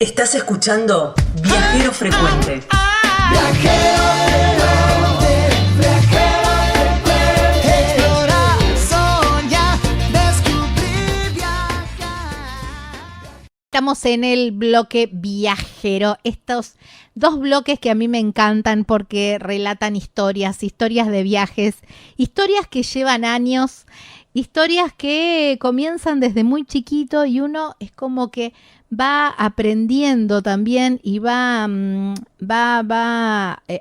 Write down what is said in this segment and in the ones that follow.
Estás escuchando Viajero Frecuente. Estamos en el bloque viajero, estos dos bloques que a mí me encantan porque relatan historias de viajes, historias que llevan años, historias que comienzan desde muy chiquito y uno es como que va aprendiendo también y va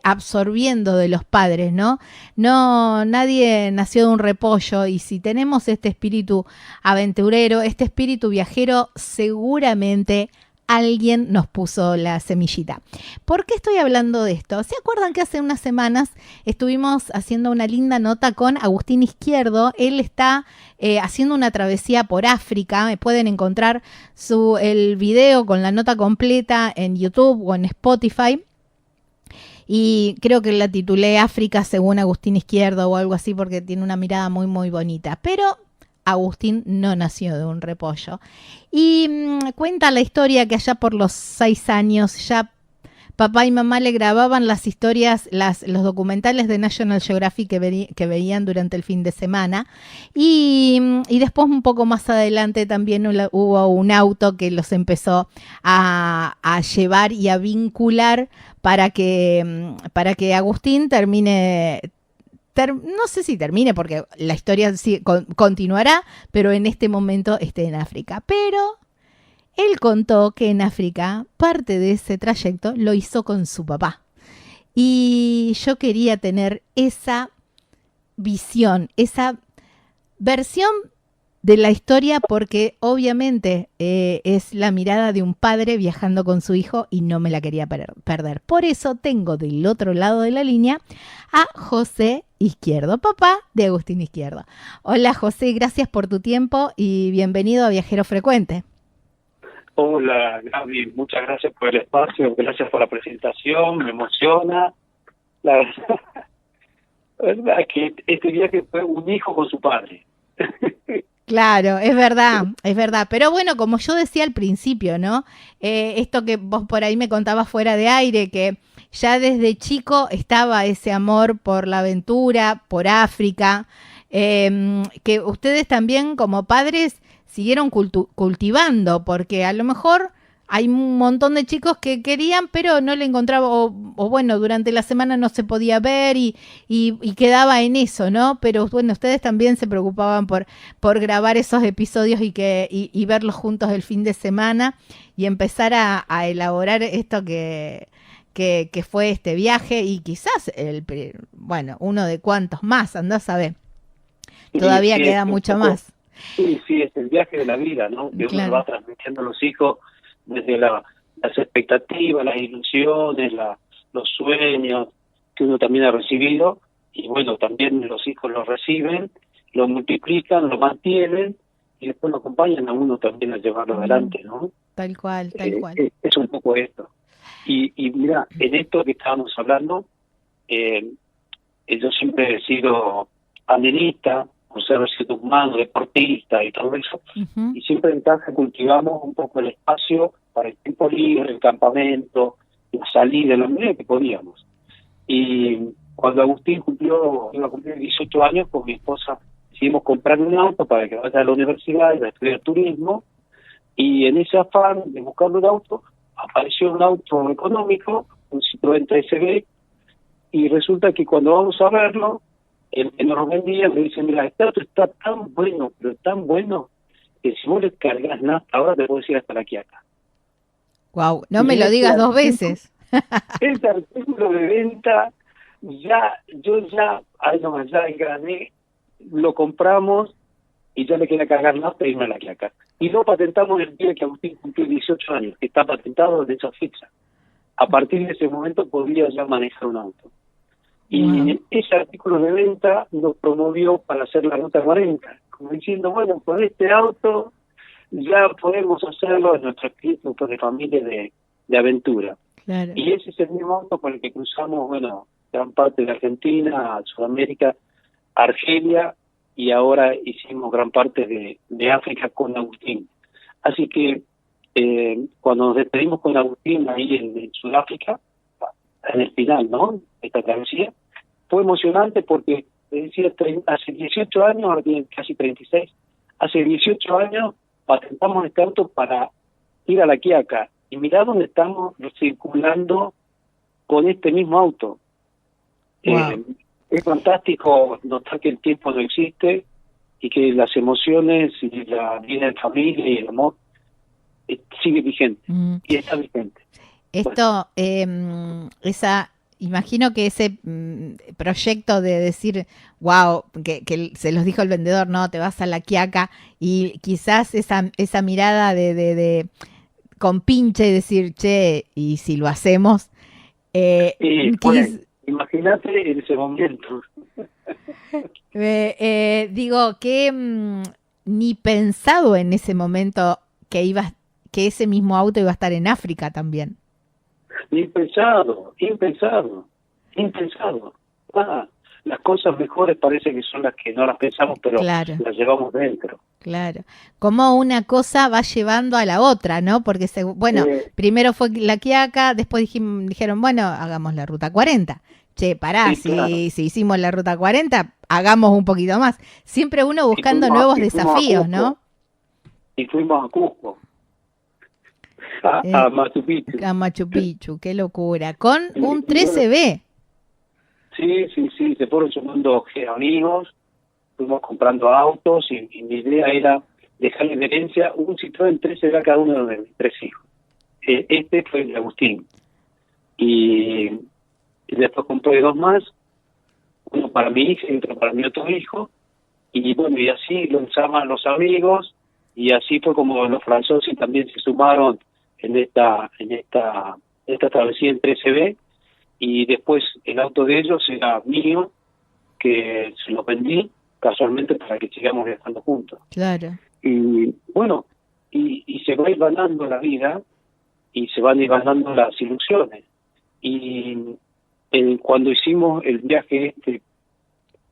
absorbiendo de los padres, ¿no? No, nadie nació de un repollo y si tenemos este espíritu aventurero, este espíritu viajero, seguramente alguien nos puso la semillita. ¿Por qué estoy hablando de esto? ¿Se acuerdan que hace unas semanas estuvimos haciendo una linda nota con Agustín Izquierdo? Él está haciendo una travesía por África. Me pueden encontrar el video con la nota completa en YouTube o en Spotify. Y creo que la titulé África según Agustín Izquierdo o algo así porque tiene una mirada muy, muy bonita. Pero Agustín no nació de un repollo. Y cuenta la historia que allá por los 6 años ya papá y mamá le grababan las historias, los documentales de National Geographic que veían durante el fin de semana. Y después un poco más adelante también hubo un auto que los empezó a llevar y a vincular para que Agustín termine... No sé si termine porque la historia sí, continuará, pero en este momento esté en África. Pero él contó que en África parte de ese trayecto lo hizo con su papá. Y yo quería tener esa visión, esa versión de la historia porque obviamente es la mirada de un padre viajando con su hijo y no me la quería perder. Por eso tengo del otro lado de la línea a José Izquierdo, papá de Agustín Izquierdo. Hola José, gracias por tu tiempo y bienvenido a Viajero Frecuente. Hola Gaby, muchas gracias por el espacio, gracias por la presentación, me emociona. La verdad que este viaje fue un hijo con su padre. Claro, es verdad. Pero bueno, como yo decía al principio, ¿no? Esto que vos por ahí me contabas fuera de aire, que ya desde chico estaba ese amor por la aventura, por África, que ustedes también como padres siguieron cultivando, porque a lo mejor hay un montón de chicos que querían, pero no le encontraba, o bueno, durante la semana no se podía ver y quedaba en eso, ¿no? Pero bueno, ustedes también se preocupaban por grabar esos episodios y verlos juntos el fin de semana y empezar a elaborar esto que fue este viaje y quizás, uno de cuantos más, andás a ver. Todavía sí, queda mucho más. Sí, es el viaje de la vida, ¿no? Que claro. Uno va transmitiendo a los hijos desde las expectativas, las ilusiones, los sueños que uno también ha recibido, y bueno, también los hijos los reciben, lo multiplican, lo mantienen, y después lo acompañan a uno también a llevarlo adelante, ¿no? Tal cual. Es un poco esto. Y mira, en esto que estábamos hablando, yo siempre he sido anhelista, ser humano, deportista y todo eso, y siempre en casa cultivamos un poco el espacio para el tiempo libre, el campamento, la salida, lo mejor que podíamos. Y cuando Agustín iba a cumplir 18 años, con mi esposa decidimos comprar un auto para que vaya a la universidad y a estudiar turismo, y en ese afán de buscar un auto, apareció un auto económico, un Citroën 3CB, y resulta que cuando vamos a verlo, el que nos vendía me dice, mira, este auto está tan bueno, pero tan bueno, que si vos le cargas nada, ahora te puedes ir hasta la Quiaca. Wow, no me lo digas 2 veces. Este artículo de venta, yo engrané, lo compramos y ya le quería cargar nafta e irme a la Quiaca. Y lo patentamos el día que Agustín cumplió 18 años, que está patentado de esa fecha. A partir de ese momento podía ya manejar un auto. Y ese artículo de venta nos promovió para hacer la Ruta 40, como diciendo, bueno, con este auto ya podemos hacerlo en nuestro espíritu de familia de aventura. Claro. Y ese es el mismo auto con el que cruzamos, bueno, gran parte de Argentina, Sudamérica, Argelia, y ahora hicimos gran parte de África con Agustín. Así que cuando nos despedimos con Agustín ahí en Sudáfrica, en el final, ¿no? Esta travesía, fue emocionante porque, decía, hace 18 años, ahora tiene casi 36, hace 18 años patentamos este auto para ir a La Quiaca, y mirá dónde estamos circulando con este mismo auto. Wow. Es fantástico notar que el tiempo no existe y que las emociones y la vida en familia y el amor sigue vigente, y está vigente. Esto, imagino que ese proyecto de decir, wow, que se los dijo el vendedor, no, te vas a La Quiaca, y quizás esa mirada de con pinche y decir, che, y si lo hacemos, imagínate en ese momento. Digo que ni pensado en ese momento que ese mismo auto iba a estar en África también. Impensado. Las cosas mejores parece que son las que no las pensamos, pero claro, las llevamos dentro. Claro. Como una cosa va llevando a la otra, ¿no? Porque, primero fue La Quiaca, después dijeron, bueno, hagamos la Ruta 40. Che, pará, Sí, claro. si hicimos la Ruta 40, hagamos un poquito más. Siempre uno buscando nuevos desafíos, ¿no? Y fuimos a Cusco. A Machu Picchu. A Machu Picchu, qué locura. Con un 13B. Sí, se fueron sumando amigos, fuimos comprando autos y mi idea era dejarle en herencia un Citroën 13B a cada uno de mis 3 hijos. Este fue el de Agustín. Y después compré 2 más, uno para mi hija y otro para mi otro hijo. Y bueno, y así lo usaban los amigos, y así fue como los franceses también se sumaron en esta travesía en 13B. Y después el auto de ellos era mío, que se lo vendí casualmente para que sigamos viajando juntos. Claro. Y bueno, y se va hilvanando la vida y se van hilvanando las ilusiones. Y cuando hicimos el viaje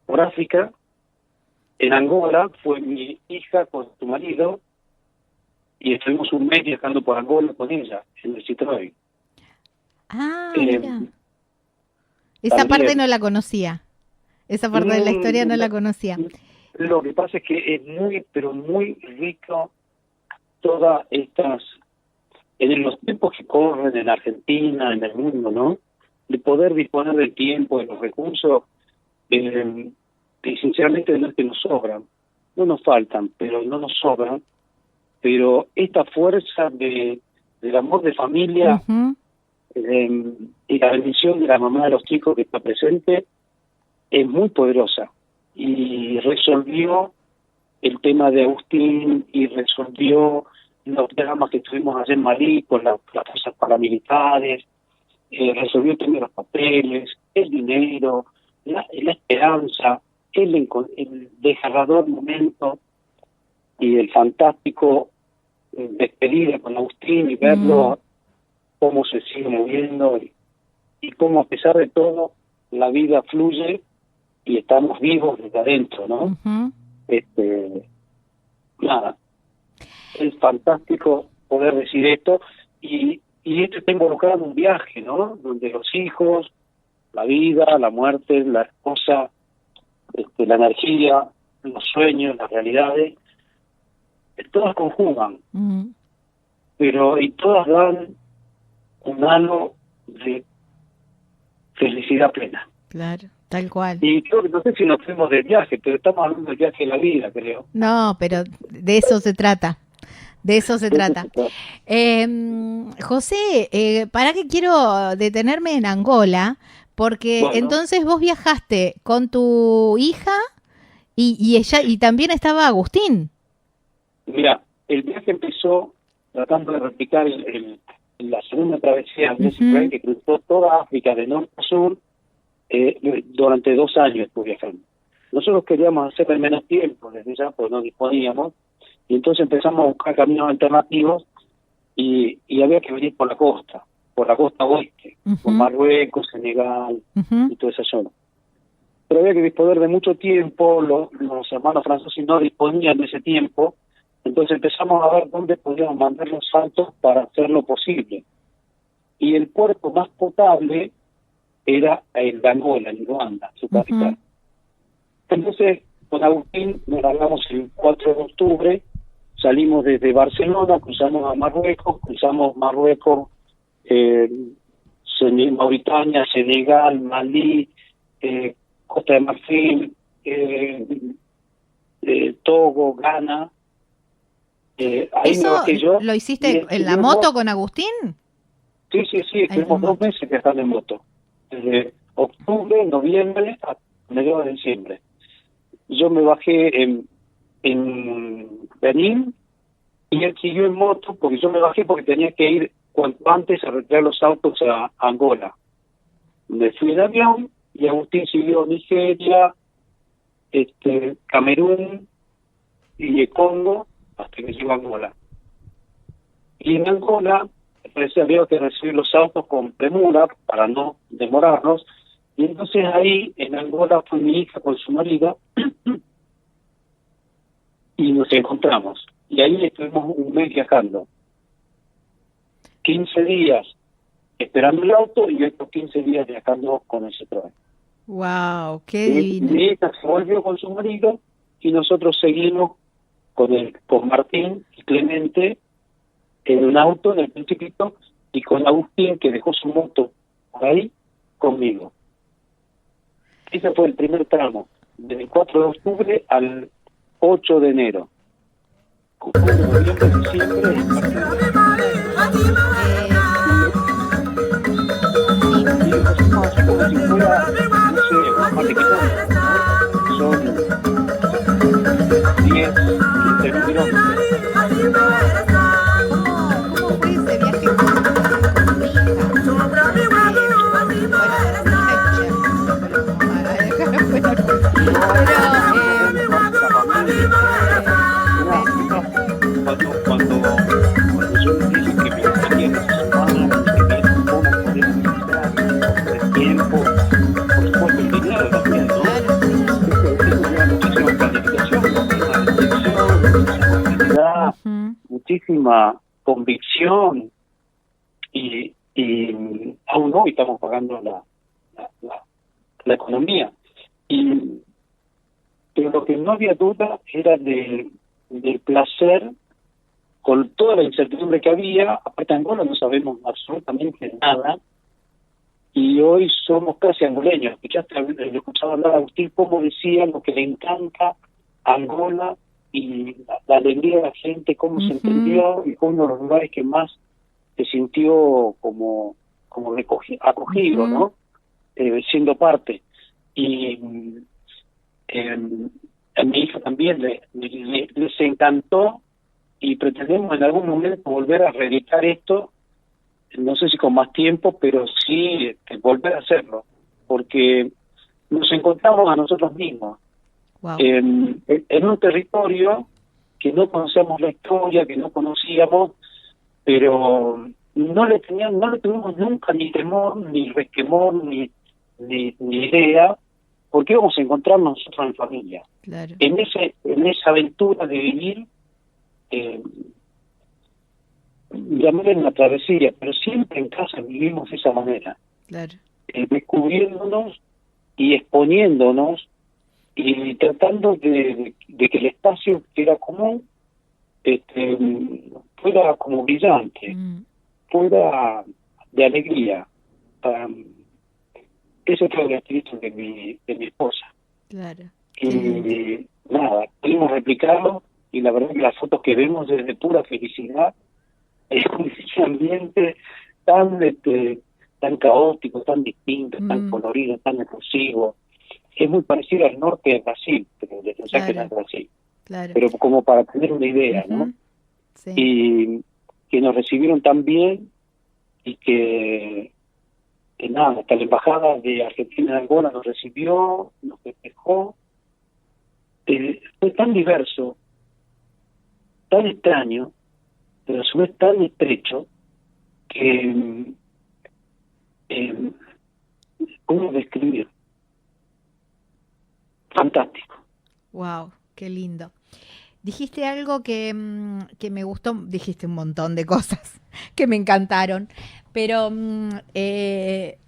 por África, en Angola, fue mi hija con su marido, y estuvimos un mes viajando por Angola con ella, en el Citroën. Mira. Esa parte no la conocía. Esa parte de la historia no la conocía. Lo que pasa es que es muy, pero muy rico todas estas, en los tiempos que corren en Argentina, en el mundo, ¿no? De poder disponer del tiempo, de los recursos, y sinceramente no es que nos sobran, no nos faltan, pero no nos sobran, pero esta fuerza del amor de familia, y la bendición de la mamá de los chicos que está presente es muy poderosa, y resolvió el tema de Agustín y resolvió los dramas que tuvimos ayer en Malí con las fuerzas paramilitares, resolvió el tema de los papeles, el dinero, la esperanza, el desgarrador momento y el fantástico despedida con Agustín, y verlo cómo se sigue moviendo y cómo, a pesar de todo, la vida fluye y estamos vivos desde adentro, ¿no? Nada, es fantástico poder decir esto, y esto está involucrado en un viaje, ¿no? Donde los hijos, la vida, la muerte, la esposa, la energía, los sueños, las realidades, todas conjugan, pero y todas dan un halo de felicidad plena. Claro, tal cual. Y creo que no sé si nos fuimos del viaje, pero estamos hablando del viaje de la vida, creo. No, pero de eso se trata. De eso se trata. José, ¿para qué quiero detenerme en Angola? Porque entonces vos viajaste con tu hija y ella, y también estaba Agustín. Mira, el viaje empezó tratando de replicar la segunda travesía de Citroën, que cruzó toda África de norte a sur. Durante 2 años estuve viajando. Nosotros queríamos hacer en menos tiempo desde ya, pues no disponíamos, y entonces empezamos a buscar caminos alternativos, y había que venir por la costa oeste, por Marruecos, Senegal y toda esa zona. Pero había que disponer de mucho tiempo, los hermanos franceses no disponían de ese tiempo, Entonces empezamos a ver dónde podíamos mandar los saltos para hacerlo posible. Y el puerto más potable era el de Angola, en Luanda, su capital. Entonces, con Agustín nos largamos el 4 de octubre, salimos desde Barcelona, cruzamos Marruecos, Mauritania, Senegal, Malí, Costa de Marfil, Togo, Ghana. Ahí ¿Eso me bajé yo. lo hiciste en la moto con Agustín? Sí, estuvimos 2 meses viajando en moto. Desde octubre, noviembre a mediados de diciembre. Yo me bajé en Benín y él siguió en moto, porque yo me bajé porque tenía que ir cuanto antes a retirar los autos a Angola. Me fui en avión y Agustín siguió Nigeria, Camerún y el Congo hasta que llegó a Angola. Y en Angola había que recibir los autos con premura para no demorarnos. Y entonces ahí en Angola fue mi hija con su marido y nos encontramos. Y ahí estuvimos un mes viajando. 15 días esperando el auto y otros 15 días viajando con el Citroën. ¡Wow! ¡Qué divino! Mi hija se volvió con su marido y nosotros seguimos con Martín y Clemente en un auto en el Principito y con Agustín, que dejó su moto por ahí, conmigo. Ese fue el primer tramo, del 4 de octubre al 8 de enero. Octubre, noviembre, diciembre y como si fuera, no sé, más de kilómetros, ¿no? Son 10, 15 kilómetros. ¿Cómo fue ese viaje con mi hija? Cuando yo me dije que me gustaría que se sumaran, que cómo podemos utilizar el tiempo, por supuesto el dinero también, ¿no? Eso lleva muchísima planificación, muchísima actividad, muchísima convicción y aún hoy estamos pagando la economía. Pero lo que no había duda era del placer, con toda la incertidumbre que había. Aparte de Angola no sabemos absolutamente nada, y hoy somos casi angoleños. Le escuchaba hablar a Agustín cómo decía lo que le encanta Angola y la alegría de la gente, cómo se entendió, y fue uno de los lugares que más se sintió como acogido, ¿no? Siendo parte. Y a mi hija también les encantó, y pretendemos en algún momento volver a reeditar esto, no sé si con más tiempo, pero sí volver a hacerlo, porque nos encontramos a nosotros mismos. Wow. En un territorio que no conocíamos la historia, que no conocíamos, pero no le tuvimos nunca ni temor, ni resquemor, ni idea, porque íbamos a encontrarnos nosotros en familia. Claro. En esa aventura de vivir, llamarle una travesía, pero siempre en casa vivimos de esa manera. Claro. Descubriéndonos y exponiéndonos y tratando de que el espacio que era común fuera como brillante, fuera de alegría. Ese fue el espíritu de mi esposa. Claro. Y nada, pudimos replicarlo, y la verdad que las fotos que vemos es de pura felicidad. Es un ambiente tan caótico, tan distinto, tan colorido, tan efusivo. Es muy parecido al norte de Brasil, pero de pensar que no es Brasil. Claro. Pero como para tener una idea, ¿no? Sí. Y que nos recibieron tan bien, y que nada, hasta la embajada de Argentina en Angola nos recibió, nos festejó. Fue tan diverso, tan extraño, pero a su vez tan estrecho, que ¿cómo describir? Fantástico. Wow, qué lindo. dijiste algo que me gustó, dijiste un montón de cosas que me encantaron, pero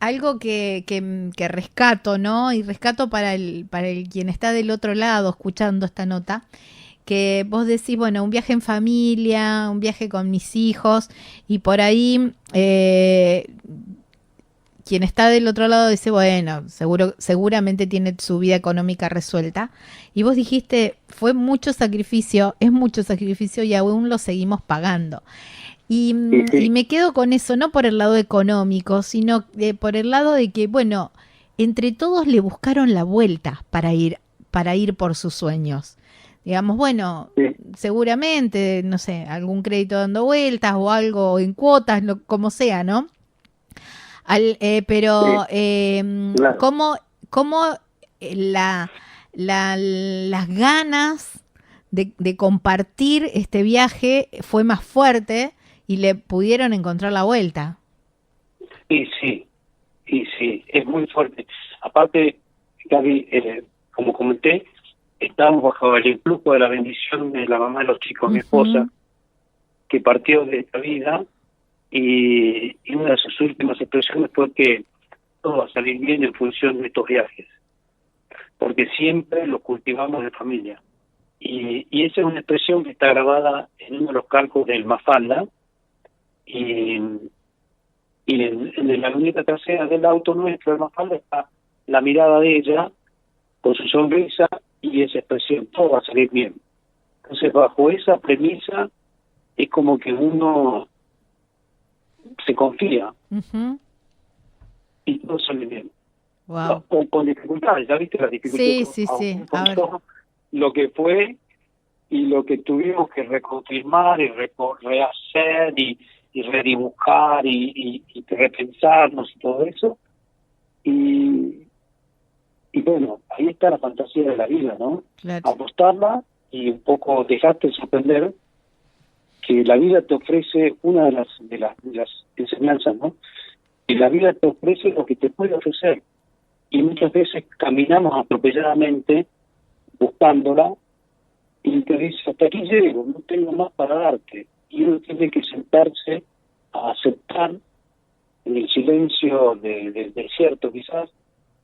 algo que rescato, ¿no? Y rescato para el quien está del otro lado escuchando esta nota, que vos decís, bueno, un viaje en familia, un viaje con mis hijos, y por ahí quien está del otro lado dice, bueno, seguramente tiene su vida económica resuelta. Y vos dijiste, fue mucho sacrificio, es mucho sacrificio y aún lo seguimos pagando. Y me quedo con eso, no por el lado económico, sino por el lado de que, bueno, entre todos le buscaron la vuelta para ir por sus sueños. Digamos, bueno, seguramente, no sé, algún crédito dando vueltas o algo en cuotas, como sea, ¿no? Pero claro. ¿cómo las ganas de compartir este viaje fue más fuerte y le pudieron encontrar la vuelta? Y sí, es muy fuerte. Aparte, Gaby, como comenté, estamos bajo el influjo de la bendición de la mamá de los chicos, mi esposa, que partió de esta vida, y una de sus últimas expresiones fue que todo va a salir bien en función de estos viajes, porque siempre los cultivamos de familia. Y esa es una expresión que está grabada en uno de los calcos del Mafalda, y en la luneta trasera del auto nuestro, el Mafalda, está la mirada de ella, con su sonrisa, y esa expresión, todo va a salir bien. Entonces, bajo esa premisa, es como que uno se confía y todo sale bien. Wow. Con dificultades, ¿ya viste las dificultades? Sí. Lo que fue y lo que tuvimos que reconfirmar y rehacer y redibujar y repensarnos y todo eso. Y bueno, ahí está la fantasía de la vida, ¿no? Claro. Apostarla y un poco dejarte sorprender, que la vida te ofrece una de las enseñanzas, ¿no? Que la vida te ofrece lo que te puede ofrecer. Y muchas veces caminamos atropelladamente buscándola y te dice, hasta aquí llego, no tengo más para darte. Y uno tiene que sentarse a aceptar en el silencio del desierto quizás,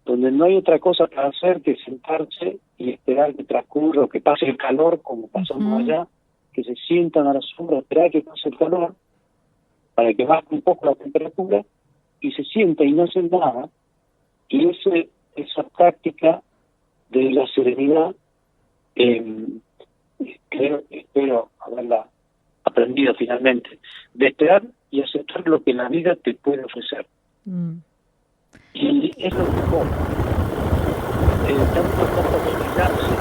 donde no hay otra cosa para hacer que sentarse y esperar que transcurra o que pase el calor, como pasamos allá, que se sientan a la sombra, esperar que pase el calor, para que baje un poco la temperatura, y se sienta y no hacen nada. Y esa práctica de la serenidad, espero haberla aprendido finalmente, de esperar y aceptar lo que la vida te puede ofrecer. Y es lo mejor. Tanto olvidarse,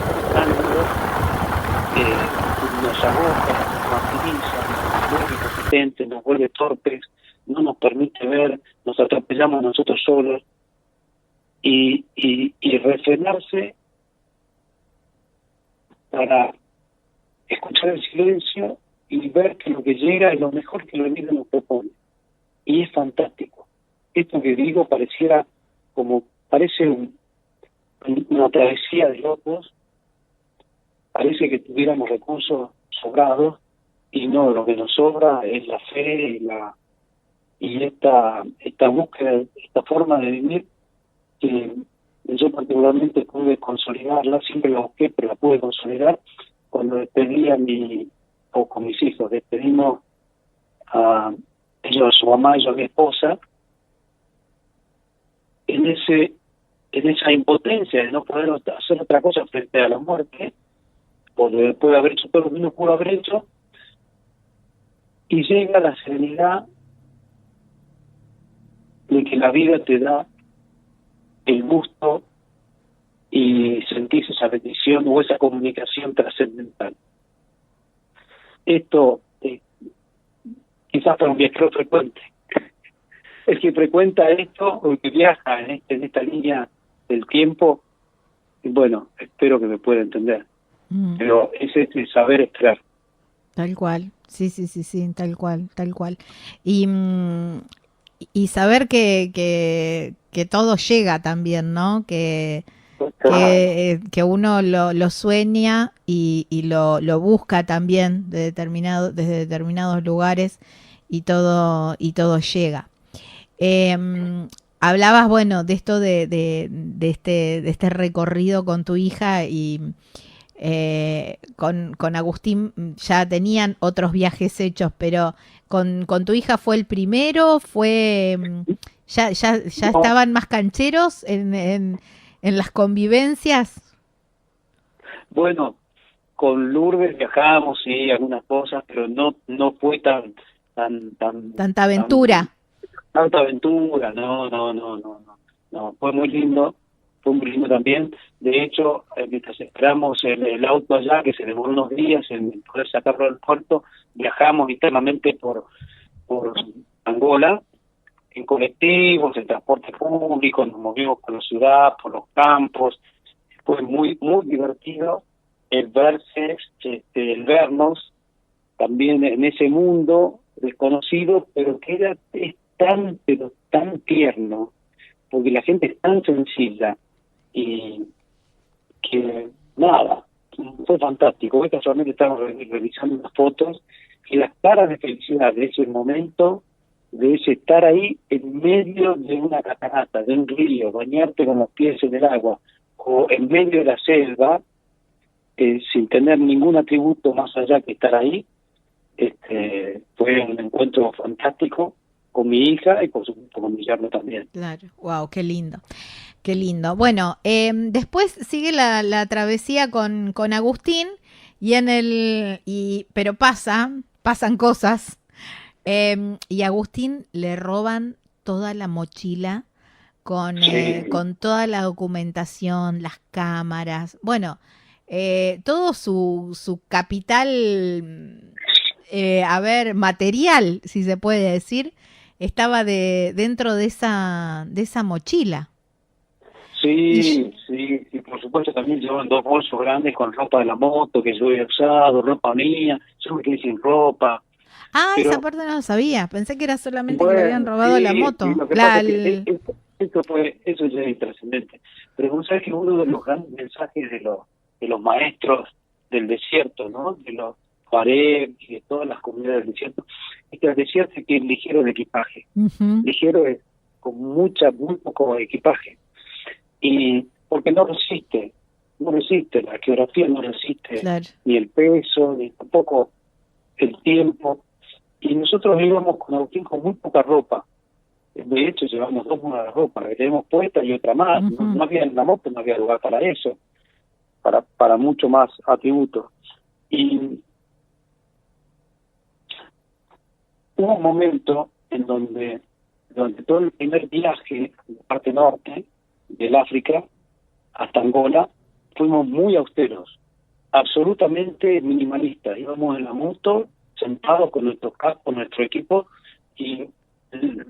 nos agota, nos martiriza, nos vuelve impotentes, nos vuelve torpes, no nos permite ver, nos atropellamos nosotros solos, y refrenarse para escuchar el silencio y ver que lo que llega es lo mejor que la vida nos propone. Y es fantástico. Esto que digo parece una travesía de locos, parece que tuviéramos recursos sobrados, y no, lo que nos sobra es la fe y esta búsqueda, esta forma de vivir, que yo particularmente pude consolidarla, siempre la busqué, pero la pude consolidar cuando despedí con mis hijos, despedimos a ellos, a su mamá y yo a mi esposa, en esa impotencia de no poder hacer otra cosa frente a la muerte, o de poder haber hecho todo lo que uno pudo haber hecho, y llega la serenidad de que la vida te da el gusto y sentís esa bendición o esa comunicación trascendental. Esto quizás para un viajero frecuente. El que frecuenta esto o el que viaja en esta línea del tiempo, bueno, espero que me pueda entender. Pero es saber esperar. Tal cual, sí, tal cual. Y saber que todo llega también, ¿no? Que uno lo sueña y lo busca también desde determinados lugares y todo llega. Hablabas, bueno, de esto de este recorrido con tu hija y con Agustín ya tenían otros viajes hechos, pero con tu hija fue el primero, ya estaban más cancheros en las convivencias. Bueno, con Lourdes viajamos, sí, algunas cosas, pero no fue Tanta aventura. Tanta aventura, no, fue muy lindo también. De hecho, mientras esperamos el auto allá, que se demoró unos días en poder sacarlo del puerto, viajamos internamente por Angola, en colectivos, en transporte público, nos movimos por la ciudad, por los campos. Fue muy divertido el el vernos también en ese mundo desconocido, pero que es tan tierno, porque la gente es tan sencilla y que nada, fue fantástico. Hoy casualmente estamos revisando unas fotos y las caras de felicidad de ese momento, de ese estar ahí en medio de una catarata, de un río, bañarte con los pies en el agua, o en medio de la selva, sin tener ningún atributo más allá que estar ahí. Fue un encuentro fantástico con mi hija y por supuesto con mi yerno también. Claro, wow, qué lindo, qué lindo. Bueno, después sigue la travesía con Agustín pero pasan cosas, y a Agustín le roban toda la mochila con toda la documentación, las cámaras, bueno, todo su capital, material, si se puede decir, estaba dentro de esa mochila. Sí, por supuesto también llevaban 2 bolsos grandes con ropa de la moto que yo había usado, ropa mía, yo me quedé sin ropa. Pero, esa parte no lo sabía, pensé que era solamente que le habían robado la moto. Sí, lo que pasa es que eso ya es intrascendente. Pero vos sabés que uno de los grandes mensajes de los maestros del desierto, ¿no? De los Fareb y de todas las comunidades del desierto, es que el desierto es que es ligero de equipaje. Ligero es con muy poco equipaje. Y porque no resiste, la geografía no resiste, claro, ni el peso, ni tampoco el tiempo. Y nosotros íbamos con Agustín con muy poca ropa. De hecho, llevamos 2 mudas de ropa, que tenemos puesta y otra más. No había en la moto, no había lugar para eso, para mucho más atributos. Y hubo un momento en donde todo el primer viaje de parte norte del África hasta Angola fuimos muy austeros, absolutamente minimalistas. Íbamos en la moto sentados con nuestros cascos, nuestro equipo, y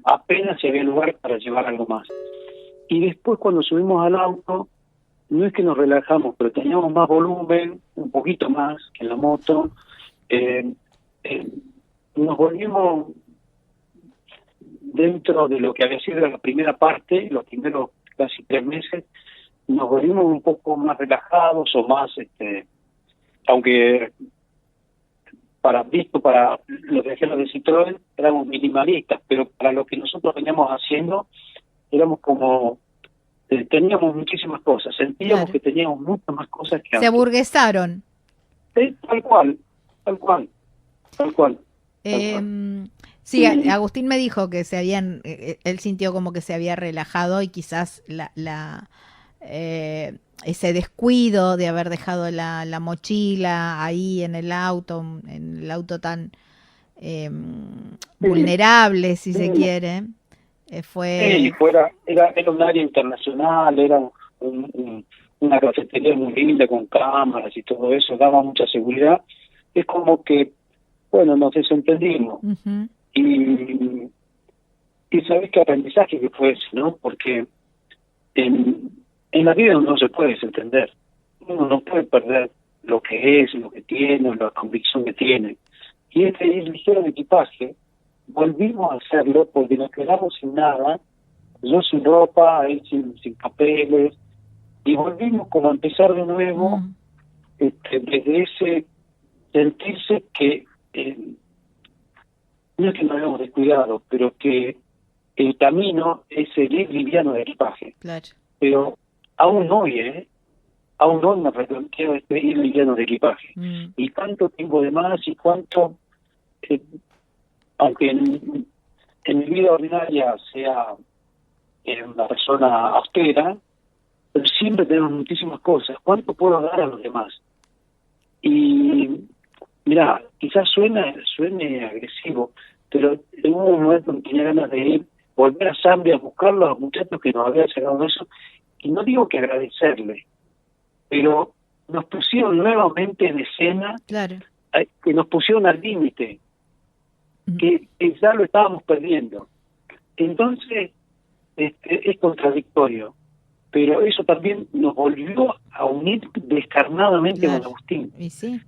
apenas si había lugar para llevar algo más. Y después cuando subimos al auto, no es que nos relajamos, pero teníamos más volumen, un poquito más que en la moto. Nos volvimos dentro de lo que había sido la primera parte, los primeros casi 3 meses, nos volvimos un poco más relajados o más, aunque para los viajeros de Citroën éramos minimalistas, pero para lo que nosotros veníamos haciendo éramos como teníamos muchísimas cosas, sentíamos que teníamos muchas más cosas que antes. Se aburguesaron. Tal cual. Sí, Agustín me dijo que él sintió como que se había relajado y quizás ese descuido de haber dejado la mochila ahí en el auto tan vulnerable, si se quiere, era un área internacional, era una cafetería muy linda con cámaras y todo eso, daba mucha seguridad. Es como que, bueno, nos desentendimos. Y sabes qué aprendizaje que fue ese, ¿no? Porque en la vida uno no se puede desentender. Uno no puede perder lo que es, lo que tiene, la convicción que tiene. Y ir ligero de equipaje, volvimos a hacerlo porque nos quedamos sin nada, yo sin ropa, él sin papeles, y volvimos como a empezar de nuevo desde ese sentirse que no es que nos hayamos descuidado, pero que el camino es el ir liviano de equipaje. Claro. Pero aún hoy me replanteo este ir liviano de equipaje. Y cuánto tiempo de más y cuánto, aunque en mi vida ordinaria sea una persona austera, pero siempre tenemos muchísimas cosas. ¿Cuánto puedo dar a los demás? Y mira, quizás suene agresivo, pero en un momento en que tenía ganas de ir, volver a Zambia a buscar a los muchachos que nos habían sacado eso, y no digo que agradecerle, pero nos pusieron nuevamente en escena, claro, que nos pusieron al límite, que ya lo estábamos perdiendo. Entonces, es contradictorio, pero eso también nos volvió a unir descarnadamente con Agustín. Y sí.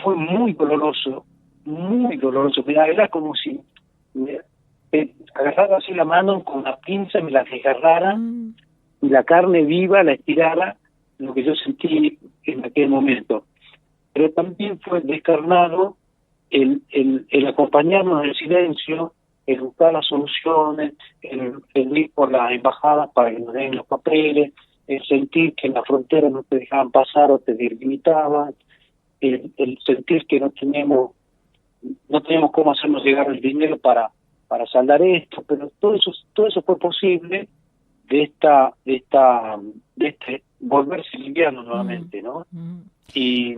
Fue muy doloroso. Mira, era como si me agarrara así la mano con una pinza, me la desgarrara y la carne viva la estirara, lo que yo sentí en aquel momento. Pero también fue descarnado el acompañarnos en el silencio, el buscar las soluciones, el ir por las embajadas para que nos den los papeles, el sentir que en la frontera no te dejaban pasar o te delimitaban, el sentir que no teníamos cómo hacernos llegar el dinero para saldar esto, pero todo eso fue posible de este volverse liviano nuevamente, ¿no? Y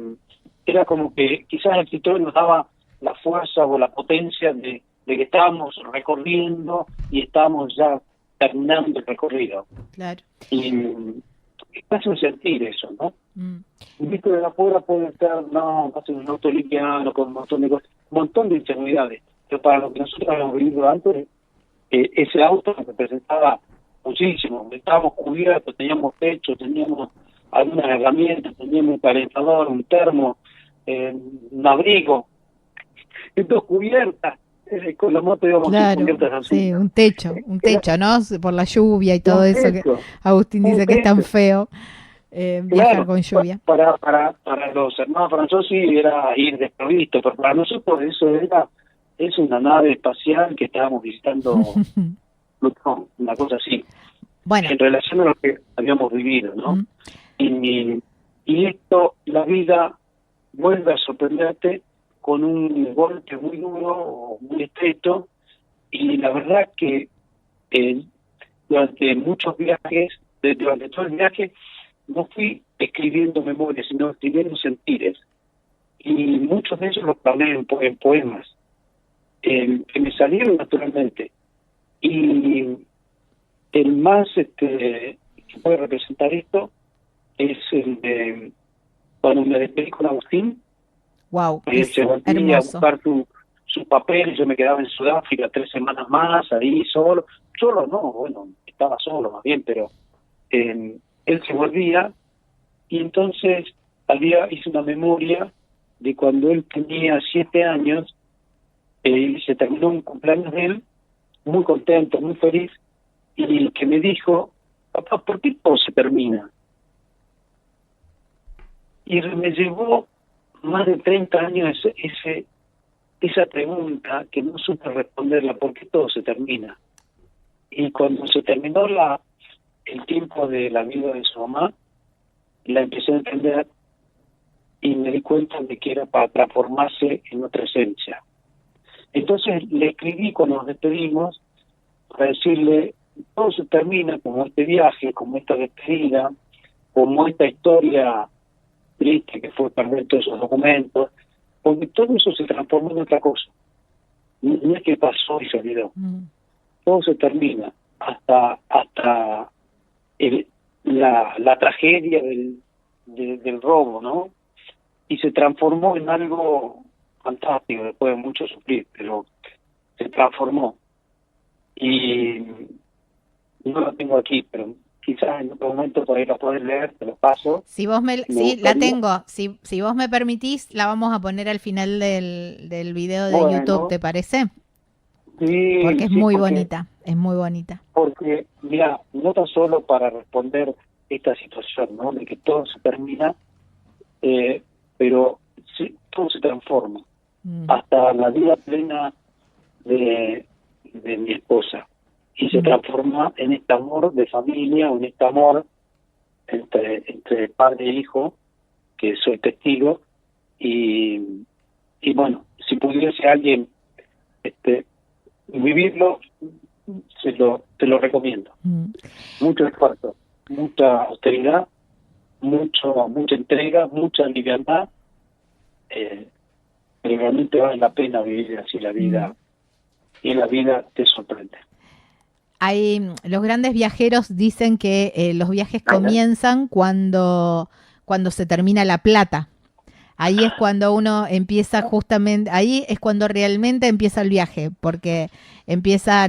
era como que quizás el escritor nos daba la fuerza o la potencia de que estábamos recorriendo y estábamos ya terminando el recorrido. Claro. Y es un sentir eso, ¿no? Visto de afuera puede estar, va a ser un auto liviano con un montón de cosas, un montón de inseguridades, pero para lo que nosotros habíamos vivido antes, ese auto representaba muchísimo. Estábamos cubiertos, teníamos techo, teníamos algunas herramientas, teníamos un calentador, un termo, un abrigo, entonces cubiertas. Con la moto íbamos cubiertas así. Sí, un techo, ¿no? Por la lluvia y todo eso que Agustín dice que es tan feo viajar con lluvia. Para los hermanos franceses era ir desprovisto, pero para nosotros es una nave espacial que estábamos visitando, una cosa así, bueno, en relación a lo que habíamos vivido, ¿no? Y esto, la vida vuelve a sorprenderte con un golpe muy duro, muy estrecho, y la verdad que durante muchos viajes, durante todo el viaje, no fui escribiendo memorias, sino escribiendo sentires, y muchos de ellos los plasmé en poemas, que me salieron naturalmente, y el más que puede representar esto es el de cuando me despedí con Agustín. Wow, se volvía a buscar su papel, yo me quedaba en Sudáfrica 3 semanas más, ahí solo no, bueno, estaba solo más bien, pero él se volvía, y entonces hice una memoria de cuando él tenía 7 años, y se terminó un cumpleaños de él, muy contento, muy feliz, y que me dijo: papá, ¿por qué todo se termina? Y me llevó más de 30 años esa pregunta que no supe responderla, ¿por qué todo se termina? Y cuando se terminó el tiempo de la vida de su mamá, la empecé a entender y me di cuenta de que era para transformarse en otra esencia. Entonces le escribí cuando nos despedimos para decirle: todo se termina, como este viaje, como esta despedida, como esta historia triste que fue perder todos esos documentos, porque todo eso se transformó en otra cosa. No es que pasó y se olvidó. Todo se termina, hasta la tragedia del robo, ¿no? Y se transformó en algo fantástico después de mucho sufrir, pero se transformó. Y no lo tengo aquí, pero quizás en otro momento por ahí lo podés leer, te lo paso. Sí, la tengo. Si vos me permitís, la vamos a poner al final del video de YouTube, ¿te parece? Sí, porque es muy bonita, es muy bonita. Porque, mira, no tan solo para responder esta situación, ¿no? De que todo se termina, pero sí, todo se transforma, hasta la vida plena de mi esposa, y se transforma en este amor de familia, o en este amor entre padre e hijo, que soy testigo, y bueno, si pudiese alguien vivirlo, te lo recomiendo. Mucho esfuerzo, mucha austeridad, mucha entrega, mucha liviandad, pero realmente vale la pena vivir así la vida, y la vida te sorprende. Los grandes viajeros dicen que los viajes comienzan cuando se termina la plata. Ahí es cuando uno empieza justamente, ahí es cuando realmente empieza el viaje, porque empieza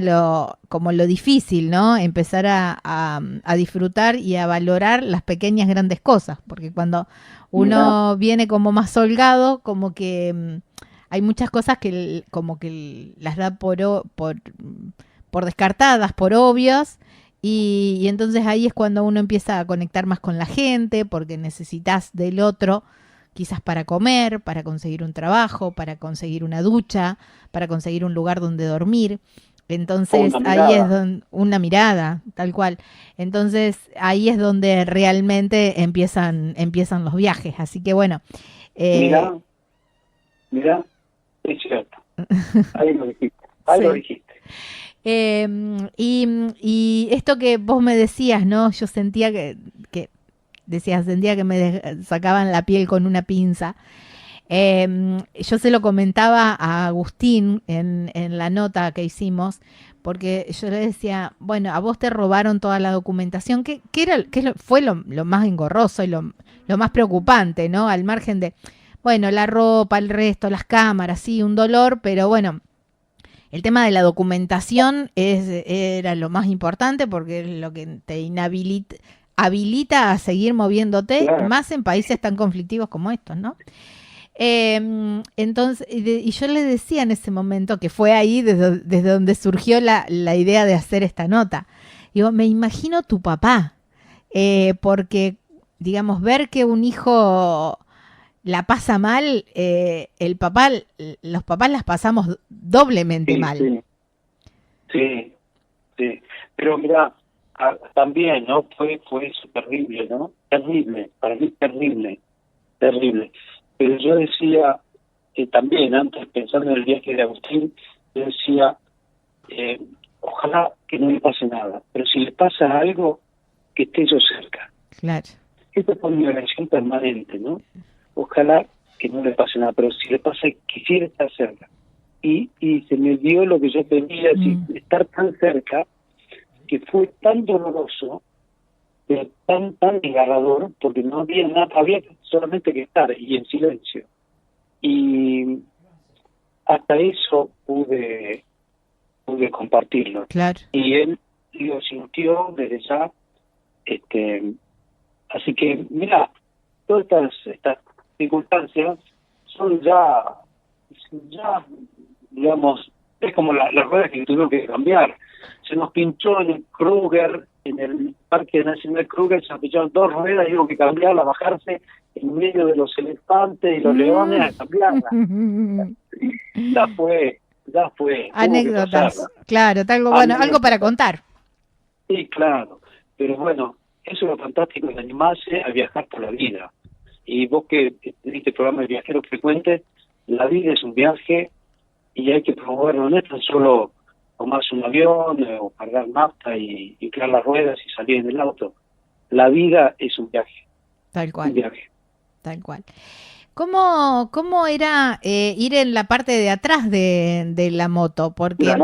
como lo difícil, ¿no? Empezar a disfrutar y a valorar las pequeñas grandes cosas, porque cuando uno viene como más holgado, como que hay muchas cosas que como que las da por descartadas, por obvias, y entonces ahí es cuando uno empieza a conectar más con la gente, porque necesitas del otro, quizás para comer, para conseguir un trabajo, para conseguir una ducha, para conseguir un lugar donde dormir. Entonces ahí es donde una mirada, tal cual. Entonces ahí es donde realmente empiezan los viajes. Así que bueno. Mira, es cierto. Ahí lo dijiste. Y esto que vos me decías, ¿no? Yo sentía que sentía que me sacaban la piel con una pinza. Yo se lo comentaba a Agustín en la nota que hicimos, porque yo le decía, bueno, a vos te robaron toda la documentación, ¿qué fue lo más engorroso y lo más preocupante, ¿no? Al margen de, bueno, la ropa, el resto, las cámaras, sí, un dolor, pero bueno, el tema de la documentación era lo más importante, porque es lo que te habilita a seguir moviéndote, claro, más en países tan conflictivos como estos, ¿no? Entonces, y yo le decía en ese momento, que fue ahí desde donde surgió la idea de hacer esta nota. Digo, me imagino tu papá, porque, digamos, ver que un hijo la pasa mal, los papás las pasamos doblemente mal. Sí. Pero mira, también, ¿no? Fue eso terrible, ¿no? Terrible, para mí terrible. Pero yo decía, también, antes, pensando en el viaje de Agustín, yo decía, ojalá que no le pase nada, pero si le pasa algo, que esté yo cerca. Claro. Esto fue mi oración permanente, ¿no? Ojalá que no le pase nada, pero si le pasa, quisiera estar cerca. Y se me dio lo que yo pedía, estar tan cerca, que fue tan doloroso, pero tan desgarrador, porque no había nada, había solamente que estar, y en silencio. Y hasta eso pude compartirlo. Claro. Y él lo sintió desde ya. Así que, mira, todas estas circunstancias son ya, digamos, es como las ruedas que tuvieron que cambiar. Se nos pinchó en el Kruger, en el Parque Nacional Kruger, se nos pincharon 2 ruedas y hubo que cambiarla, bajarse en medio de los elefantes y los leones a cambiarla. Ya fue. Anécdotas, claro, algo para contar. Sí, claro, pero bueno, eso es lo fantástico de animarse a viajar por la vida. Y vos que en este programa de Viajeros Frecuentes, la vida es un viaje y hay que promoverlo, no es tan solo tomarse un avión o cargar nafta y inflar las ruedas y salir en el auto. La vida es un viaje. Tal cual. Un viaje. Tal cual. ¿Cómo era ir en la parte de atrás de la moto? Porque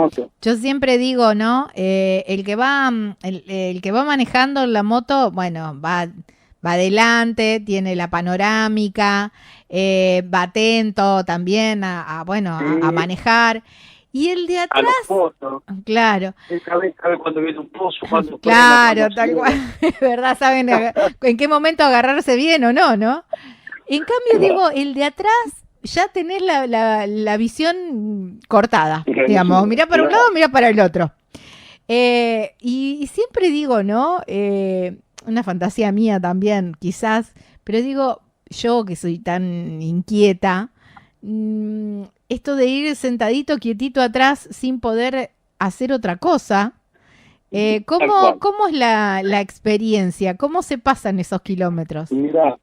yo siempre digo, ¿no? El que va manejando la moto, bueno, va adelante, tiene la panorámica, va atento también a manejar. Y el de atrás, a los pozos. Claro. Sabe cuando viene un pozo, cuando claro, tal cual. ¿Verdad? Saben en qué momento agarrarse bien o no, ¿no? En cambio, digo, el de atrás ya tenés la visión cortada, digamos, mirá para un lado, mirá para el otro. Y siempre digo, ¿no? una fantasía mía también, quizás, pero digo, yo que soy tan inquieta, esto de ir sentadito, quietito atrás sin poder hacer otra cosa, ¿cómo es la experiencia? ¿Cómo se pasan esos kilómetros? Mira,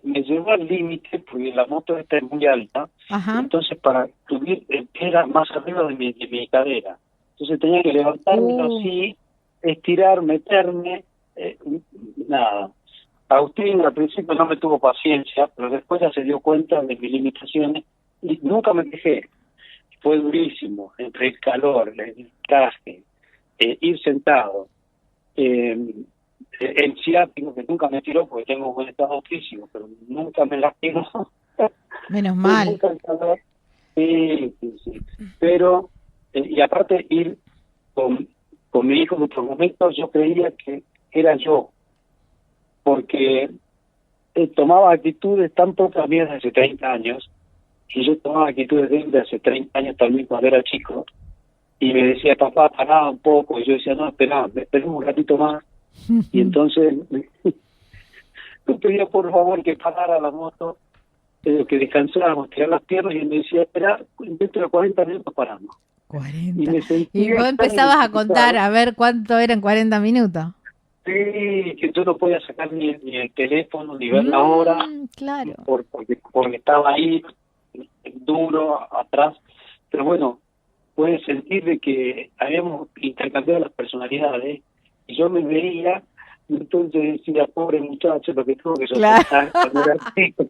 me llevó al límite porque la moto esta es muy alta. Ajá. Entonces para subir era más arriba de mi cadera. Entonces tenía que levantarme así, estirar, meterme, nada. Agustín al principio no me tuvo paciencia, pero después ya se dio cuenta de mis limitaciones y nunca me quejé. Fue durísimo, entre el calor, el traje, ir sentado, el ciático que nunca me tiró porque tengo buen estado físico, pero nunca me lastimó. Menos mal. Nunca el calor. Sí. Pero, y aparte ir con mi hijo en otros momentos, yo creía que era yo, porque tomaba actitudes tan propias mías de hace 30 años, y yo tomaba actitudes de él de hace 30 años también cuando era chico, y me decía, papá, pará un poco, y yo decía, no, espera un ratito más, y entonces yo pedía por favor que parara la moto, que descansáramos, tirar las piernas, y él me decía, espera, dentro de 40 minutos paramos. 40. Y vos empezabas a contar a ver cuánto eran 40 minutos. Sí, que yo no podía sacar ni el teléfono, ni ver la hora, claro. porque estaba ahí, duro, atrás. Pero bueno, puedes sentir de que habíamos intercambiado las personalidades, y yo me veía, y entonces decía, pobre muchacho, lo que tuvo que soportar cuando era chico.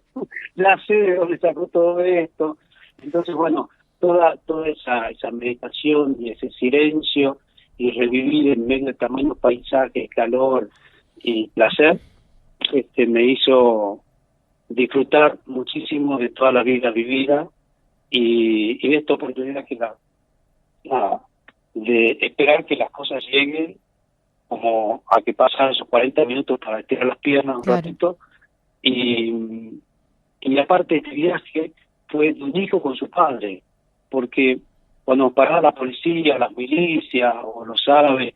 Ya sé de dónde sacó todo esto. Entonces, bueno, toda esa meditación y ese silencio, y revivir en medio de tamaño paisaje, calor y placer, me hizo disfrutar muchísimo de toda la vida vivida y de esta oportunidad que de esperar que las cosas lleguen, como a que pasan esos 40 minutos para estirar las piernas un ratito, y aparte este viaje fue de un hijo con su padre, porque cuando paraba la policía, las milicias o los árabes,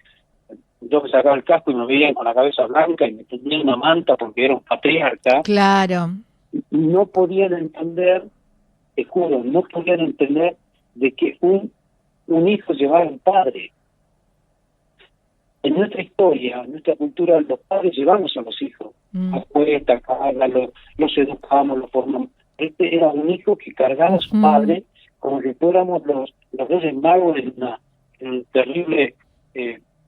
yo me sacaba el casco y me veían con la cabeza blanca y me tenían una manta porque era un patriarca. Claro. No podían entender, te juro, no podían entender de que un hijo llevaba a un padre. En nuestra historia, en nuestra cultura, los padres llevamos a los hijos. A cuesta, a carga, los educamos, los formamos. Este era un hijo que cargaba a su padre como si fuéramos los Reyes Magos en un terrible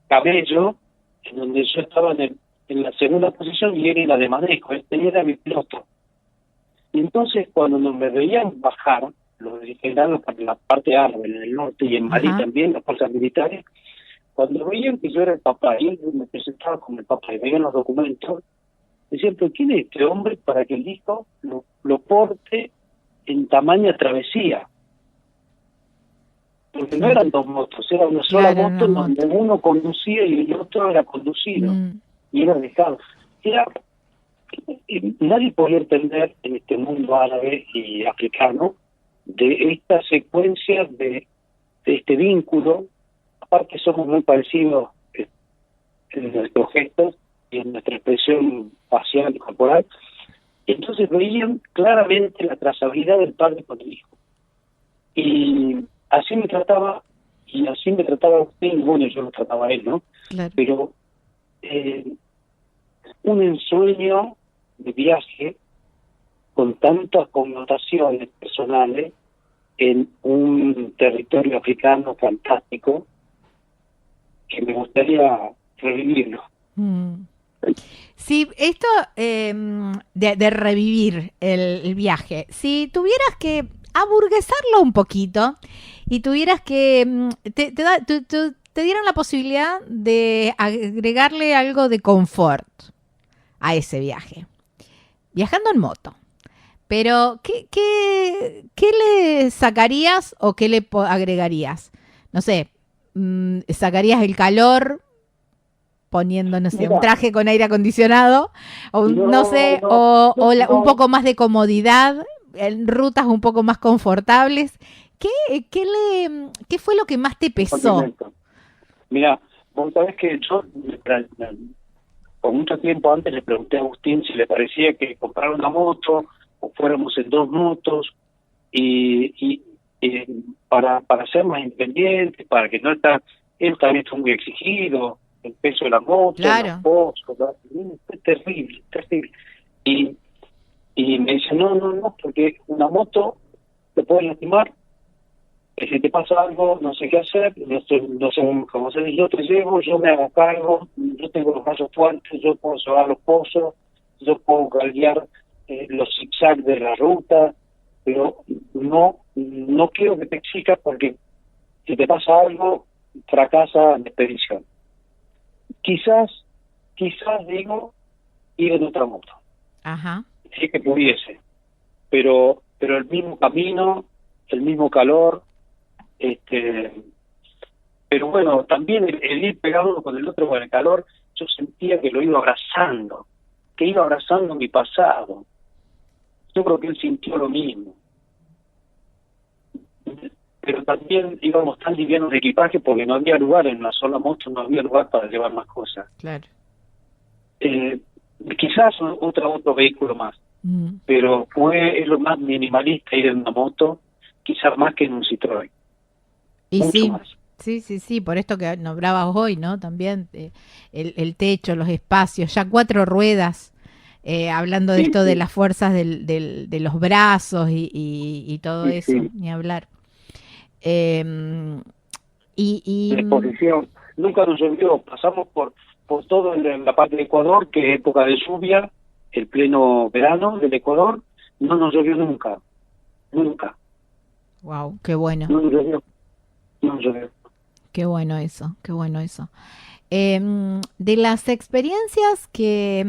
camello, en donde yo estaba en la segunda posición y él en la de manejo. Este era mi piloto. Y entonces, cuando me veían bajar, los generados para la parte árabe, en el norte y en Malí también, las fuerzas militares, cuando veían que yo era el papá y él me presentaba como el papá y veían los documentos, decían, pero ¿quién es este hombre para que el hijo lo porte en tamaña travesía? Porque no eran dos motos, era una sola moto donde uno conducía y el otro era conducido y era dejado. Nadie podía entender en este mundo árabe y africano de esta secuencia de este vínculo. Aparte somos muy parecidos en nuestros gestos y en nuestra expresión facial y corporal. Entonces veían claramente la trazabilidad del padre con el hijo. Y así me trataba Agustín, bueno, yo lo trataba a él, ¿no? Claro. Pero un ensueño de viaje con tantas connotaciones personales en un territorio africano fantástico que me gustaría revivirlo. Sí, esto de revivir el viaje, si tuvieras que aburguesarlo un poquito y tuvieras que te dieran la posibilidad de agregarle algo de confort a ese viaje, viajando en moto, pero ¿qué le sacarías o qué le agregarías? No sé, sacarías el calor poniendo, no sé, un traje con aire acondicionado, o un poco más de comodidad, en rutas un poco más confortables. ¿Qué fue lo que más te pesó? Mira, vos sabés que yo por mucho tiempo antes le pregunté a Agustín si le parecía que comprara una moto o fuéramos en 2 motos y para ser más independientes, para que no está, él también fue muy exigido, el peso de la moto, Claro. los pozos, fue terrible, terrible. Y me dice, no, porque una moto te puede lastimar, que si te pasa algo, no sé qué hacer, no sé cómo hacer, yo te llevo, yo me hago cargo, yo tengo los brazos fuertes, yo puedo llevar los pozos, yo puedo guiar los zigzags de la ruta, pero no quiero que te exijas porque si te pasa algo, fracasa la expedición. Quizás digo, ir en otra moto. Ajá. Sí que pudiese, pero el mismo camino, el mismo calor, pero bueno, también el ir pegado uno con el otro con el calor, yo sentía que lo iba abrazando, que iba abrazando mi pasado. Yo creo que él sintió lo mismo. Pero también íbamos tan livianos de equipaje porque no había lugar en una sola moto, no había lugar para llevar más cosas. Claro. Quizás otro vehículo más, pero es lo más minimalista ir en una moto, quizás más que en un Citroën. Y Mucho sí, más. sí, por esto que nombrabas hoy, ¿no? También el techo, los espacios, ya 4 ruedas, hablando de esto de las fuerzas de los brazos y todo eso, ni hablar. La exposición, nunca nos llovió, pasamos por todo en la parte de Ecuador, que es época de lluvia, el pleno verano del Ecuador, no nos llovió nunca. Wow, qué bueno. No nos llovió. Qué bueno eso. De las experiencias que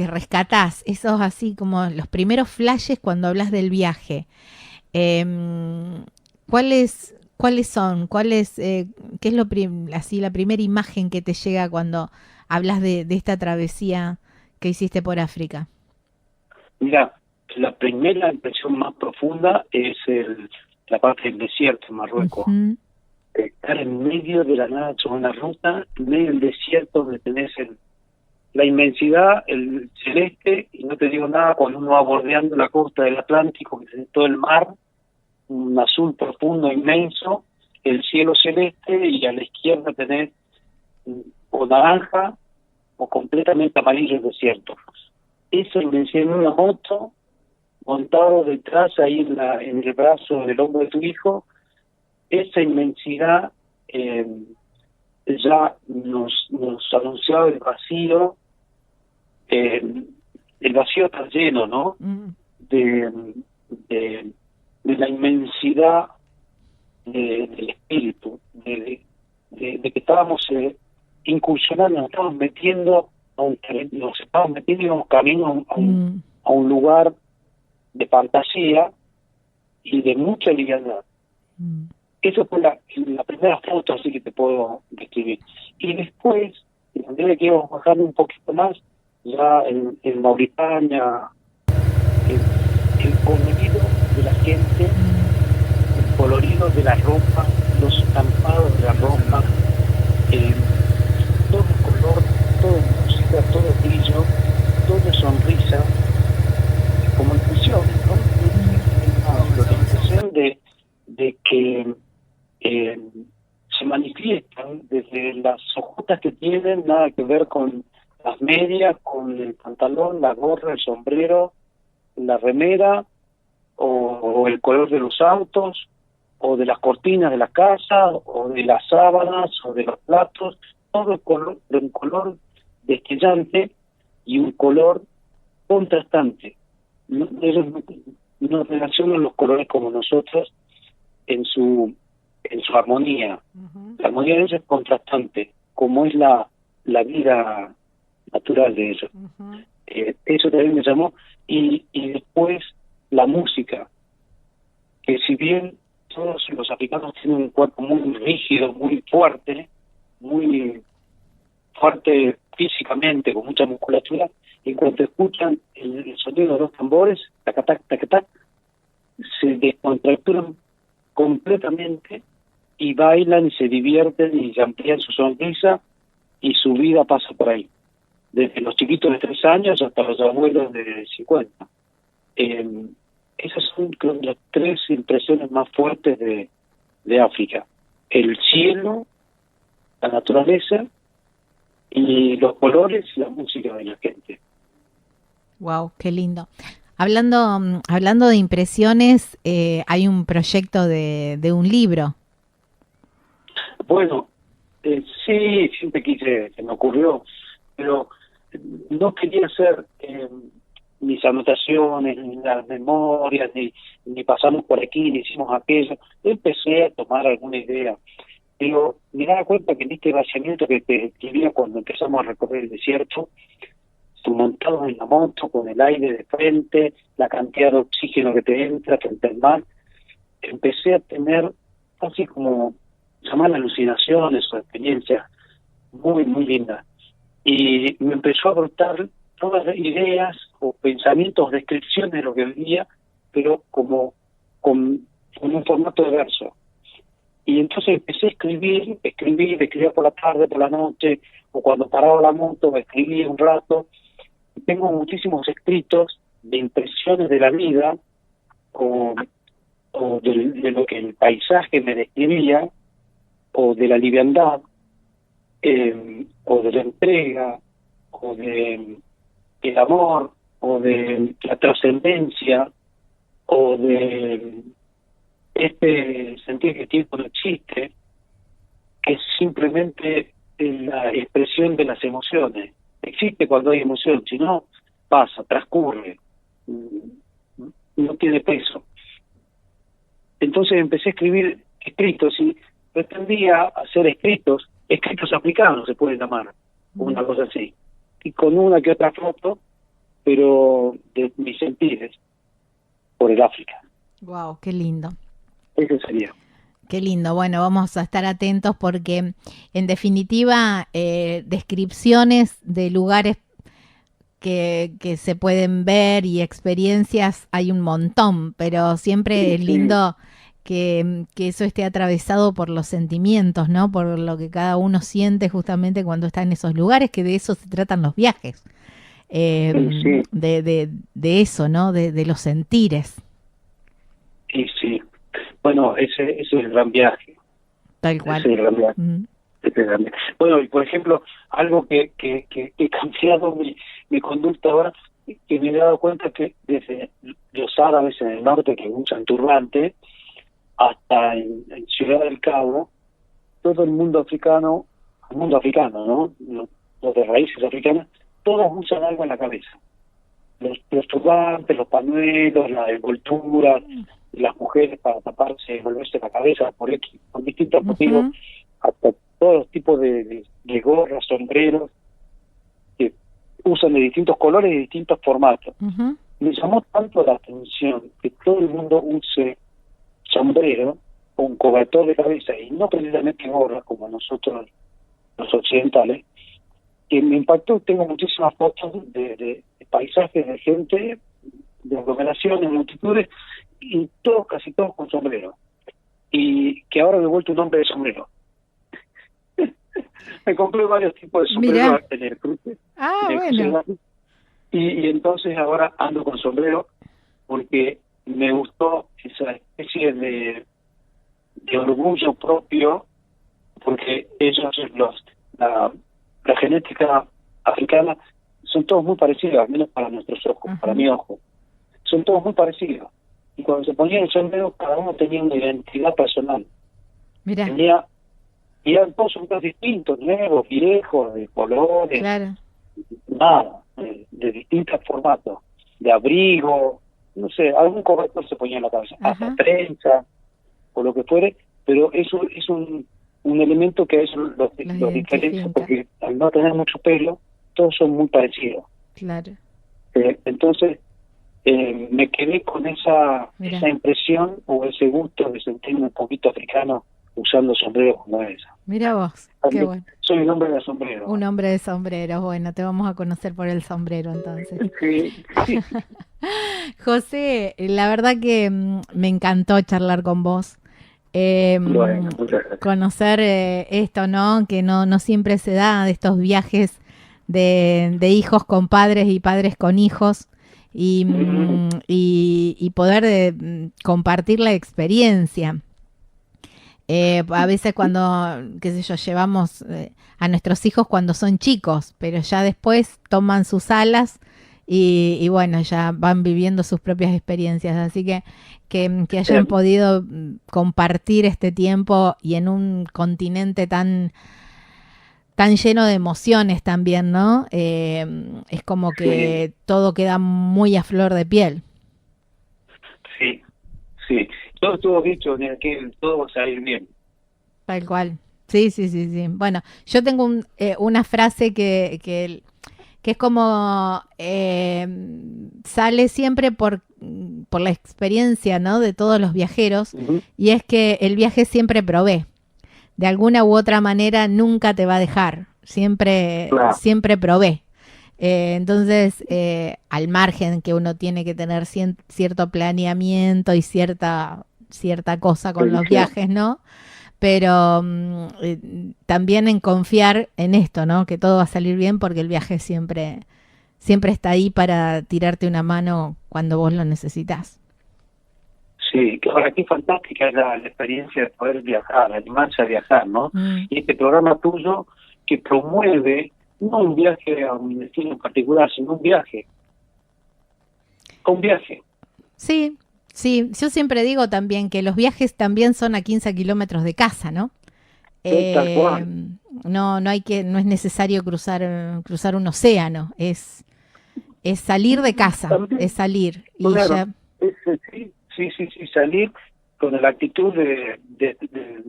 rescatás, esos así como los primeros flashes cuando hablas del viaje, ¿cuáles son? ¿Qué es la primera imagen que te llega cuando hablas de esta travesía que hiciste por África? Mira, la primera impresión más profunda es la parte del desierto en Marruecos. Uh-huh. Estar en medio de la nada sobre una ruta, en medio del desierto donde tenés la inmensidad, el celeste, y no te digo nada cuando uno va bordeando la costa del Atlántico, que tenés todo el mar, un azul profundo, inmenso, el cielo celeste, y a la izquierda tenés o naranja o completamente amarillo el desierto. Esa inmensidad en una moto, montado detrás ahí en el brazo del hombro de tu hijo, esa inmensidad ya nos anunciaba el vacío está lleno, ¿no? De la inmensidad del espíritu, de que estábamos incursionando, nos estábamos metiendo íbamos camino a un lugar de fantasía y de mucha liviandad. Esa fue la primera foto así que te puedo describir. Y después, a medida que íbamos bajando un poquito más, ya en Mauritania, el colorido de la gente, el colorido de la ropa, los estampados de la ropa, todo color, todo música, todo brillo, todo sonrisa, como intuición, ¿no? La intuición de que se manifiestan desde las hojotas que tienen, nada que ver con las medias, con el pantalón, la gorra, el sombrero, la remera, o el color de los autos, o de las cortinas de la casa, o de las sábanas, o de los platos, todo de un color destellante y un color contrastante. Ellos no relacionan los colores como nosotros en su armonía. Uh-huh. La armonía de ellos es contrastante, como es la vida natural de ellos. Uh-huh. Eso también me llamó. Y después la música, que si bien todos los africanos tienen un cuerpo muy rígido, muy fuerte físicamente, con mucha musculatura, y cuando escuchan el sonido de los tambores, tacatac, tacatac, se descontracturan completamente y bailan y se divierten y se amplían su sonrisa y su vida pasa por ahí. Desde los chiquitos de 3 años hasta los abuelos de 50. Esas son, creo, las 3 impresiones más fuertes de África. El cielo, la naturaleza y los colores y la música de la gente. Wow, qué lindo. Hablando de impresiones, hay un proyecto de un libro. Bueno, sí, siempre quise, se me ocurrió, pero no quería hacer mis anotaciones, ni las memorias, ni pasamos por aquí, ni hicimos aquello. Empecé a tomar alguna idea, pero me daba cuenta que en este vaciamiento que te escribía cuando empezamos a recorrer el desierto, montados en la moto, con el aire de frente, la cantidad de oxígeno que te entra frente al mar, empecé a tener así como llamar alucinaciones o experiencias muy, muy lindas. Y me empezó a brotar todas las ideas o pensamientos, descripciones de lo que vivía, pero como con un formato de verso. Y entonces empecé a escribía por la tarde, por la noche, o cuando paraba la moto, escribía un rato. Tengo muchísimos escritos de impresiones de la vida o de lo que el paisaje me describía, o de la liviandad, o de la entrega, o de el amor, o de la trascendencia, o de este sentir que el tiempo no existe, que es simplemente la expresión de las emociones. Existe cuando hay emoción, si no, pasa, transcurre, no tiene peso. Entonces empecé a escribir escritos y pretendía hacer escritos africanos, se puede llamar, una cosa así, y con una que otra foto, pero de mis sentires por el África. Wow, qué lindo. Eso sería. Qué lindo. Bueno, vamos a estar atentos porque, en definitiva, descripciones de lugares que se pueden ver y experiencias hay un montón, pero siempre es lindo que eso esté atravesado por los sentimientos, ¿no? Por lo que cada uno siente justamente cuando está en esos lugares, que de eso se tratan los viajes. De eso, ¿no? De los sentires. Y sí. Bueno, ese es el gran viaje. Tal cual. Ese es el gran viaje. Ese es el gran viaje. Bueno, y por ejemplo, algo que he cambiado mi conducta ahora, que me he dado cuenta que desde los árabes en el norte que usan turbante, hasta en Ciudad del Cabo, todo el mundo africano, ¿no? Los de raíces africanas, todos usan algo en la cabeza. Los turbantes, los pañuelos, las envolturas, las mujeres para taparse y volverse la cabeza por distintos motivos, hasta todos los tipos de gorras, sombreros, que usan de distintos colores y distintos formatos. Me llamó tanto la atención que todo el mundo use sombrero o un cobertor de cabeza y no precisamente gorras como nosotros los occidentales, que me impactó. Tengo muchísimas fotos de paisajes de gente, de aglomeraciones, multitudes, y casi todos con sombrero, y que ahora me he vuelto un hombre de sombrero. Me compré varios tipos de sombrero en el cruce. Bueno. Y entonces ahora ando con sombrero porque me gustó esa especie de orgullo propio, porque ellos, la genética africana, son todos muy parecidos, al menos para nuestros ojos, para mi ojo. Son todos muy parecidos. Y cuando se ponían el sombrero, cada uno tenía una identidad personal. Mira. Y eran todos sombreros distintos, nuevos, viejos, de colores, claro. Nada, de distintos formatos, de abrigo, no sé, algún cobertor se ponía en la cabeza, hasta trenza, o lo que fuere, pero eso es un elemento que a eso los diferencia, porque al no tener mucho pelo, todos son muy parecidos. Claro. Entonces, me quedé con esa impresión o ese gusto de sentirme un poquito africano usando sombreros como esa. Mira vos, qué bueno. Soy un hombre de sombrero. Un hombre de sombreros, bueno, te vamos a conocer por el sombrero entonces. Sí. José, la verdad que me encantó charlar con vos. Bueno, muchas gracias. Conocer esto, ¿no? Que no siempre se da, de estos viajes de hijos con padres y padres con hijos y poder compartir la experiencia. A veces cuando, qué sé yo, llevamos a nuestros hijos cuando son chicos, pero ya después toman sus alas y bueno, ya van viviendo sus propias experiencias. Así que hayan podido compartir este tiempo y en un continente tan lleno de emociones también, ¿no? Es como que todo queda muy a flor de piel. Sí, sí. Todo estuvo dicho en aquel, todo va a salir bien. Tal cual. Sí. Bueno, yo tengo una frase que es como sale siempre por la experiencia, ¿no? De todos los viajeros, y es que el viaje siempre provee. De alguna u otra manera nunca te va a dejar, siempre provee. Entonces, al margen que uno tiene que tener cierto planeamiento y cierta cosa con los viajes, ¿no? Pero también en confiar en esto, ¿no? Que todo va a salir bien porque el viaje siempre está ahí para tirarte una mano cuando vos lo necesitas. Sí, que ahora qué fantástica es la experiencia de poder viajar, animarse a viajar, ¿no? Y este programa tuyo que promueve no un viaje a un destino en particular, sino un viaje. Un viaje. Sí, yo siempre digo también que los viajes también son a 15 kilómetros de casa, ¿no? Tal cual. No es necesario cruzar un océano, es salir de casa, También, es salir. claro, sí, salir con la actitud de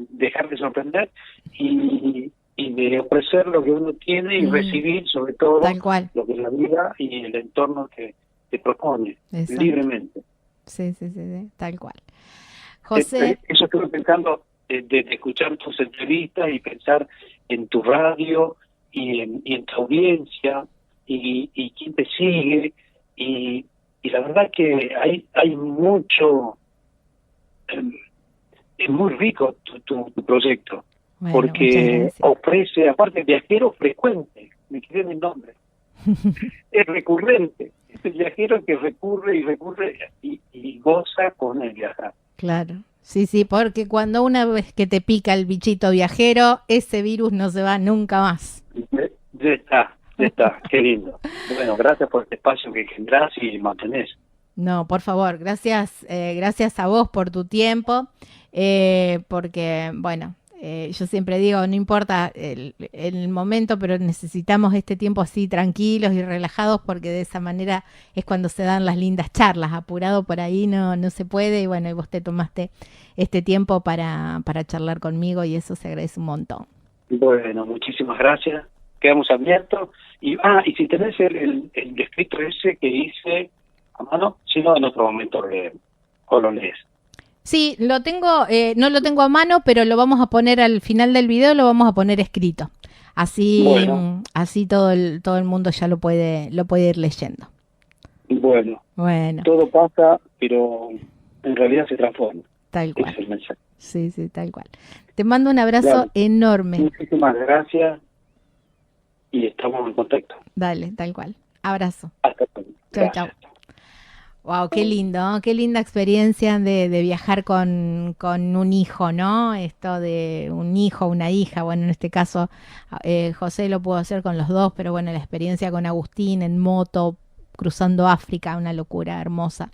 dejar de sorprender y de ofrecer lo que uno tiene y recibir sobre todo tal cual. Lo que la vida y el entorno te propone. Exacto. Libremente. Sí, tal cual. José. Eso estuve pensando de escuchar tus entrevistas y pensar en tu radio y en tu audiencia y quién te sigue y la verdad que hay mucho, es muy rico tu proyecto, bueno, porque ofrece, aparte, viajero frecuente, me quedé en el nombre, es recurrente, es el viajero que recurre y goza con el viajar. Claro, sí, porque cuando una vez que te pica el bichito viajero, ese virus no se va nunca más. Ya está, qué lindo. Bueno, gracias por este espacio que generás y mantenés. No, por favor, gracias a vos por tu tiempo, porque, bueno, yo siempre digo, no importa el momento, pero necesitamos este tiempo así tranquilos y relajados, porque de esa manera es cuando se dan las lindas charlas. Apurado por ahí no se puede, y bueno, y vos te tomaste este tiempo para charlar conmigo y eso se agradece un montón. Bueno, muchísimas gracias. Quedamos abiertos. Y si tenés el escrito ese que hice a mano, si no, en otro momento lo lees. Sí, lo tengo, no lo tengo a mano, pero lo vamos a poner al final del video, lo vamos a poner escrito. Así, bueno. Así todo el mundo ya lo puede ir leyendo. Bueno. Todo pasa, pero en realidad se transforma. Tal cual. Es el mensaje. Sí, tal cual. Te mando un abrazo enorme. Muchísimas gracias y estamos en contacto. Dale, tal cual. Abrazo. Hasta luego. Chau. Wow, qué lindo, qué linda experiencia de viajar con un hijo, ¿no? Esto de un hijo, una hija, bueno, en este caso José lo pudo hacer con los dos, pero bueno, la experiencia con Agustín en moto, cruzando África, una locura hermosa.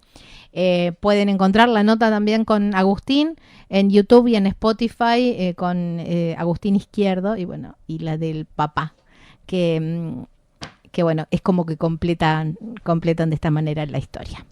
Pueden encontrar la nota también con Agustín en YouTube y en Spotify con Agustín Izquierdo y bueno, y la del papá, que bueno, es como que completan de esta manera la historia.